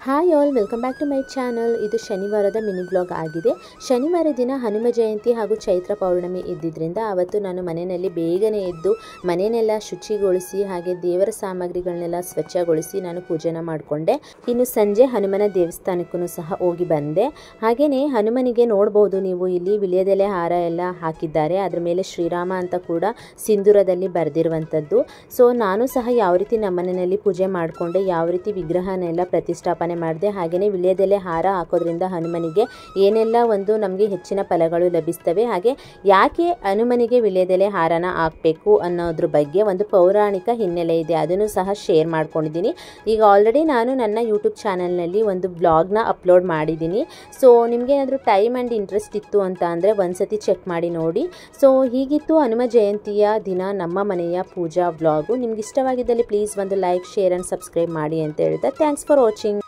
Hi all, welcome back to my channel. ಇದು ಶನಿವಾರದ mini blog ಆಗಿದೆ. ಶನಿವಾರ ದಿನ ಹನುಮ ಜಯಂತಿ ಹಾಗೂ ಚೈತ್ರ ಪೌರ್ಣಮಿ ಇದ್ದಿದ್ದರಿಂದ ಅವತ್ತು ನಾನು ಮನೆಯಲ್ಲಿ ಬೇಗನೆ ಎದ್ದು ಮನೆಯನ್ನೆಲ್ಲ ಶುಚಿಗೊಳಿಸಿ ಹಾಗೆ ದೇವರ ಸಾಮಗ್ರಿಗಳನ್ನೆಲ್ಲ ಸ್ವಚ್ಛಗೊಳಿಸಿ ನಾನು ಪೂಜೆನ ಮಾಡಿಕೊಂಡೆ. ಇನ್ನು ಸಂಜೆ ಹನುಮನ ದೇವಸ್ಥಾನಕ್ಕೂ ಸಹ ಹೋಗಿ ಬಂದೆ. ಹಾಗೆಯೇ ಹನುಮನಿಗೆ ನೋಡ್ಬೋದು ನೀವು ಇಲ್ಲಿ ವಿಳ್ಯದೆಲೆ ಹಾರ ಎಲ್ಲ ಹಾಕಿದ್ದಾರೆ. ಅದರ ಮೇಲೆ ಶ್ರೀರಾಮ ಅಂತ ಕೂಡ ಸಿಂಧೂರದಲ್ಲಿ ಬರೆದಿರುವಂಥದ್ದು. ಸೊ ನಾನು ಸಹ ಯಾವ ರೀತಿ ನಮ್ಮ ಮನೆಯಲ್ಲಿ ಪೂಜೆ ಮಾಡಿಕೊಂಡೆ, ಯಾವ ರೀತಿ ವಿಗ್ರಹನೆಲ್ಲ ಪ್ರತಿಷ್ಠಾಪನೆ ಮಾಡಿದೆ, ಹಾಗೆಯೇ ವಿಳ್ಯದೆಲೆ ಹಾರ ಹಾಕೋದ್ರಿಂದ ಹನುಮನಿಗೆ ಏನೆಲ್ಲ ಒಂದು ನಮಗೆ ಹೆಚ್ಚಿನ ಫಲಗಳು ಲಭಿಸ್ತವೆ, ಹಾಗೆ ಯಾಕೆ ಹನುಮನಿಗೆ ವಿಳ್ಯದೆಲೆ ಹಾರನ ಹಾಕಬೇಕು ಅನ್ನೋದ್ರ ಬಗ್ಗೆ ಒಂದು ಪೌರಾಣಿಕ ಹಿನ್ನೆಲೆ ಇದೆ. ಅದನ್ನು ಸಹ ಶೇರ್ ಮಾಡ್ಕೊಂಡಿದ್ದೀನಿ. ಈಗ ಆಲ್ರೆಡಿ ನಾನು ನನ್ನ ಯೂಟ್ಯೂಬ್ ಚಾನಲ್ನಲ್ಲಿ ಒಂದು ಬ್ಲಾಗ್ನ ಅಪ್ಲೋಡ್ ಮಾಡಿದ್ದೀನಿ. ಸೊ ನಿಮಗೆ ಏನಾದರೂ ಟೈಮ್ ಆ್ಯಂಡ್ ಇಂಟ್ರೆಸ್ಟ್ ಇತ್ತು ಅಂತ ಅಂದರೆ ಒಂದ್ಸತಿ ಚೆಕ್ ಮಾಡಿ ನೋಡಿ. ಸೊ ಹೀಗಿತ್ತು ಹನುಮ ಜಯಂತಿಯ ದಿನ ನಮ್ಮ ಮನೆಯ ಪೂಜಾ ಬ್ಲಾಗು. ನಿಮ್ಗೆ ಇಷ್ಟವಾಗಿದ್ದಲ್ಲಿ ಪ್ಲೀಸ್ ಒಂದು ಲೈಕ್, ಶೇರ್ ಆ್ಯಂಡ್ ಸಬ್ಸ್ಕ್ರೈಬ್ ಮಾಡಿ ಅಂತ ಹೇಳ್ತಾ ಥ್ಯಾಂಕ್ಸ್ ಫಾರ್ ವಾಚಿಂಗ್.